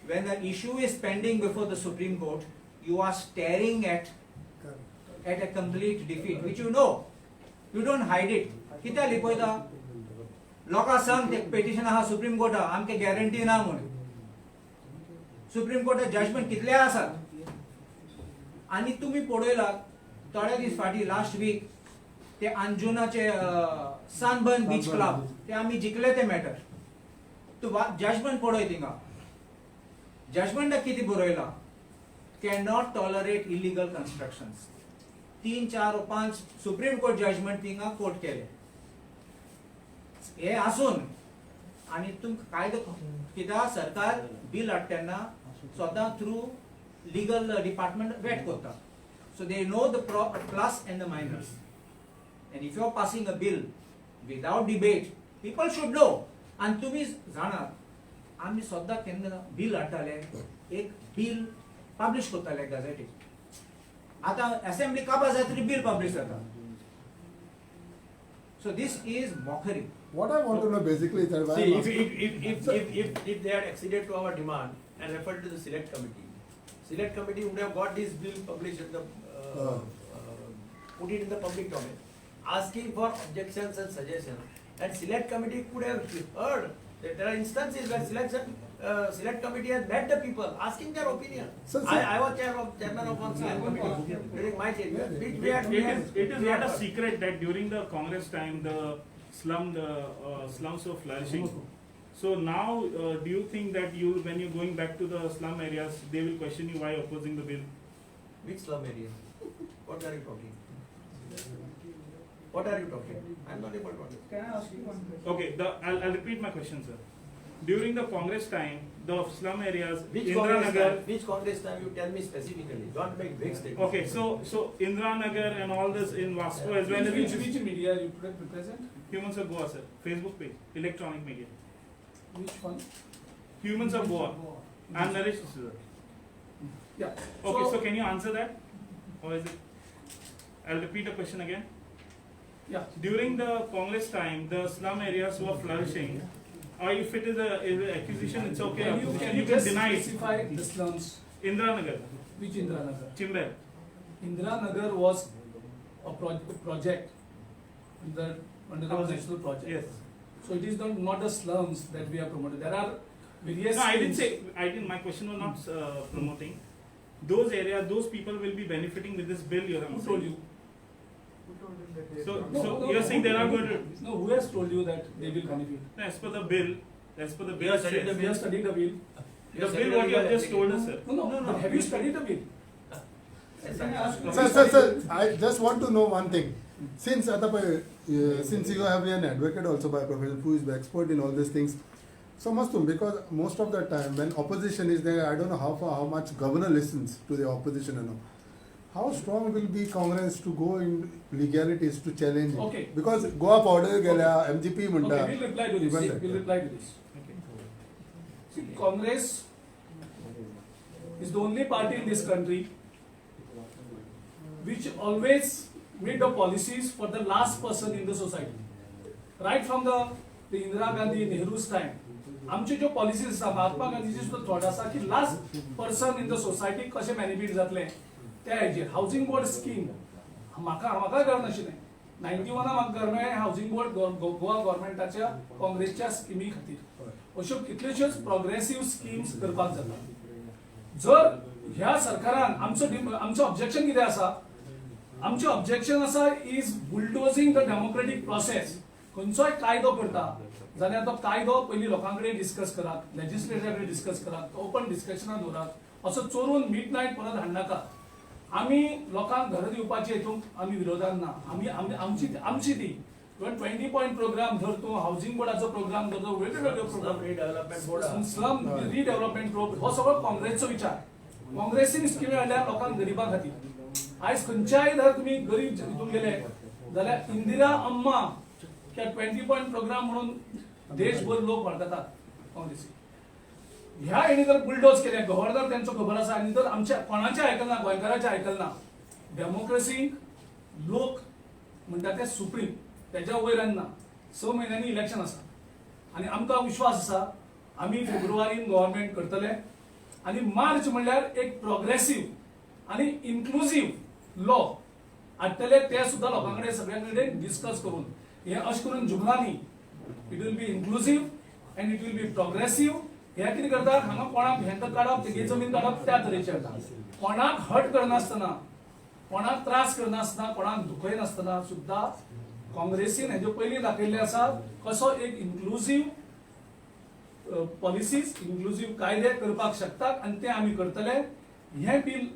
when the issue is pending before the Supreme Court, you are staring at a complete defeat, which you know. You don't hide it. कित्या लिपोयता? लोकां सांग ते petition आहा supreme Carta आमके guarantee ना म्हणून. Supreme Carta judgement कितले आसात आनी तुमी पळयलात थोडे दीस फाटी लास्ट वीक ते अंजुनाचे सनबर्न बीच क्लब ते आमी जिखले ते मॅटर. तू जजमेंट पळय थिंगा जजमेंटाक कितें बरयलां, कॅनॉट टॉलरेट इलिगल कन्स्ट्रक्शन्स. 3, 4 वा 5 सुप्रीम कोर्ट जजमेंट थिंगा कोर्ट केले. हे आसून आनी तुमकां कायदो कित्याक सरकार बिल हाडटा तेन्ना स्वता थ्रू लीगल डिपार्टमेंट वेट करता. So they know the plus and the minus. And if you are passing a bill without debate, people should know. And तुम्ही जाणात, आम्ही सद्दां केन्ना बिल हाडटाले, एक बिल पब्लिश करताले गॅझेटीक. आतां असेंब्ली काबार जाय तरी बिल पब्लिश जाता. So this is mockery. What I want to know basically is that why See, I'm asking- if they had acceded to our demand and referred to the select committee would have got this bill published in the, put it in the public domain, asking for objections and suggestions, and select committee could have heard that there are instances where select committee has met the people, asking their opinion. Sir, I was chairman of one select committee during my tenure, which we had. It is not a secret that during the Congress time the slums were flourishing. So now, do you think that when you're going back to the slum areas, they will question you why opposing the bill? Which slum area? What are you talking? What are you talking? I'm not able to understand. Can I ask you one question? Okay, I'll repeat my question, sir. During the Congress time, the slum areas, Which Indira Nagar. Which Congress time you tell me specifically? Don't make vague statements. Okay, so Indira Nagar and all this in Vasco as well as Which media you represent? Humans of Goa, sir. Facebook page, electronic media. Which one? Humans of Goa. I'm Naresh D'Souza. Yeah. Okay, so can you answer that? Or is it? I'll repeat the question again. Yeah. During the Congress time, the slum areas were flourishing. Or if it is an accusation, it's okay. Can you can just deny it. specify the slums? Indira Nagar, Which Indira Nagar? Chimber. Indira Nagar was a project under the national project. Yes. So it is not the slums that we are promoting. There are various. No, schemes. my question was not promoting. Those areas, those people will be benefiting with this bill you're Who announcing. told you? So No, you're saying they are going to, No, who has told you that they will benefit? as per the bill, We are studying says- We have studied the bill. the bill what you have just told us, sir. No. But have you studied the bill? Can I ask you? Sir, I just want to know one thing. Since since you have been an advocate also by profession, who is expert in all these things, so because most of the time when opposition is there, I don't know how much governor listens to the opposition and all. How strong will be Congress to go in legalities to challenge it? Okay. Because Goa powder गेल्या MGP म्हणता. Okay, we'll reply to this. Even that. We'll reply to this. See, Congress is the only party in this country which always made the policies for the last person in the society. Right from the Indira Gandhi, Nehru's time, आमचे जो policies आसा महात्मा गांधीची सुद्धा thought आसा की last person in the society कशें benefit जातले त्या हेजेर हावसिंग बोर्ड स्कीम म्हाका कळना आशिल्लें 91 म्हाका कळ्ळें हावसिंग बोर्ड गोवा गव्हर्मेंटाच्या काँग्रेसच्या स्किमी खातीर अश्यो कितल्योश्योच प्रोग्रेसिव्ह स्किम्स करपाक जाता. जर ह्या सरकारान आमचो ऑब्जेक्शन कितें आसा, आमचें ऑब्जेक्शन आसा is bulldozing the democratic process. खंयचोय कायदो करता जाल्यार तो कायदो पयलीं लोकां कडेन डिस्कस करात, लेजिस्लेटर कडेन डिस्कस करात, ओपन डिस्कशनां दवरात. असो चोरून मिड नायट परत हाडनाका. आमी लोकांक घर दिवपाचे हितून आमी विरोधान ना. आमची ती 20 पॉयंट प्रोग्राम धर तूं, हावसिंग बोर्डाचो प्रोग्राम धर, वेगवेगळे programme, Redevelopment board. Slum redevelopment programme, हो सगळो काँग्रेसचो विचार. काँग्रेसीन स्किमी हाडल्या लोकांक गरिबां खातीर. आयज खंयच्याय धर तुमी गरीब हितून गेले जाल्यार इंदिरा अम्मा त्या 20 पॉयंट प्रोग्राम म्हणून देशभर लोक वळखतात काँग्रेसी. ह्या हेणी जर बुलडोज केले, गव्हर्नर त्यांचो खबर आसा, आनी जर आमच्या कोणाचे आयकना, गोंयकारांचे आयकना, डेमोक्रेसीक लोक म्हणटा ते सुप्रीम, त्याच्या वयर ना. 6 म्हयन्यांनी इलेक्शन आसा आनी आमकां विश्वास आसा आमी फेब्रुवारीन गव्हर्नमेंट करतले आनी मार्च म्हणल्यार एक प्रोग्रेसिव्ह आनी इन्क्लुझिव्ह लॉ हाडटले. ते सुद्दां लोकां कडेन सगळ्यां कडेन डिस्कस करून हे अशें करून जुगना न्ही. It will be inclusive and it will be progressive. हे कितें करतात, हांगा कोणाक हेंका काडप, तेगे जमीन काडप, त्या तरेचें जाता. कोणाक हट करनासतना, कोणाक त्रास करनासतना, कोणाक दुखयनासतना सुद्दां काँग्रेसीन हेजे पयलीं दाखयल्लें आसा कसो एक इन्क्लुझिव्ह पॉलिसीज इन्क्लुसिव्ह कायदे करपाक शकतात आणि ते आम्ही करतले. हे बिल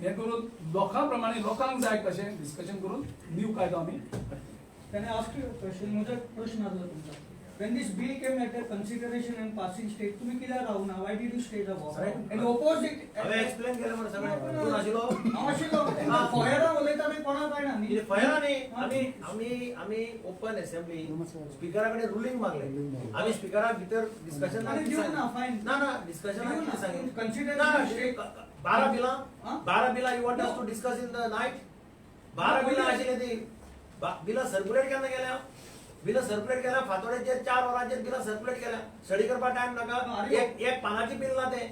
हे करून लोकांप्रमाणे लोकांक जाय कशें डिस्कशन करून न्यू कायदो आम्ही हाडटले. Can I ask you a question? मुझे प्रश्न आला तुमचा. When this bill came at a consideration and passing stage, तुम्ही कित्याक रावना? Why did you stay the war? Right. And oppose it. हांवें एक्सप्लेन केलें म्हणून सगळें. तूं नाशिलो? हांव आशिल्लो. फॉयरान उलयता मागीर कोणाक कळना न्ही. कितें फळां न्ही आमी ओपन असेंब्ली स्पिकरा कडेन रुलींग मागलें. आमी स्पिकराक भितर डिस्कशन आनी दिवं ना, fine. ना डिस्कशनाक दिवं कितें ना. सांगितलें? Consider ना, the state. 12 बिलां Huh? 12 बिलां you want us to discuss in the night. 12 बिलां आशिल्लीं ती बिलां सर्क्युलेट केन्ना केल्या? बिलां सर्क्युलेट केल्या फातोड्याचे 4 वरांचेर बिलां सर्क्युलेट केल्या. स्टडी करपाक टायम नाका. एक पानाची बिल ना ते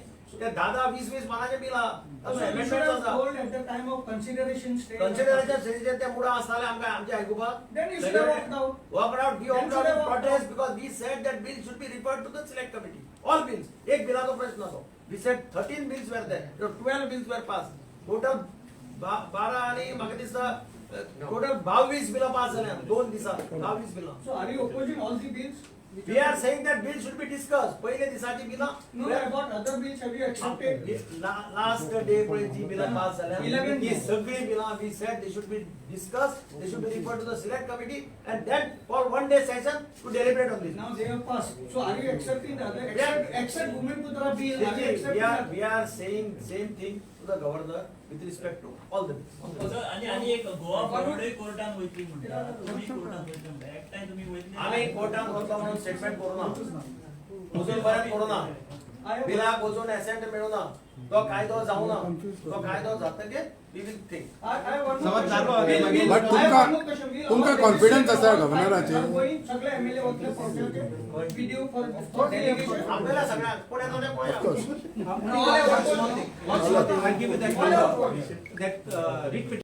10-20 पानाचे बिल आहा. So तातूंत you should amendments have आसा. told at the time of consideration stage. Consideration स्टेजीचेर ते मुडा आसताले आमकां आमचे आयकुपाक. Then you should have walked out. Walked out, we Then walked should out have in walked protest out. because we said that bill should be referred to the select committee. All bills. एक बिलाचो प्रश्न नसो. We said 13 bills were there. 12 bills were passed. Total 12 आणि म्हाका दिसता total 22 बिलां पास जाल्यात 2 दिसांत. 22 बिलां. So are you opposing all the bills? which We are saying that bill should be discussed. पहिले दिसाची बिलां. No, about other bills, have you accepted? Last day पळय जी बिलां पास जाल्यात 11 ही सगळी बिलां we said they should be discussed, they should be referred to the select committee and then for one day session to deliberate on this. Now they have passed. So are you accepting the other? Yeah. Except Bhumiputra bill, are you accepting that? We are saying same thing to the governor with respect to all the bills. आणि एक गोवा फॉरवर्डय कोर्टान वयतली म्हणटा. तुम्ही कोर्टान वयतली म्हणटा. एकटाय तुम्ही वयतली. आम्ही कोर्टान वचो म्हणून statement करूना. अजून पर्यंत करूना. बिलाक वचून एसेंट मेळुना. तो कायदो जावना. तो कायदो जातकीर we will think. I want to समज चालू question. आहे. Bill, But I have one more तुमका question. Bill, तुमका our confidence legislative आसा powers गव्हर्नराचे? are going, सगळे एमएलए वतले political we do for delegation. आपल्याला सगळ्यांक पुण्यात जाऊन Of पळया. course. No, I have one more thing. Also, I'll give you that All are opposed. that writ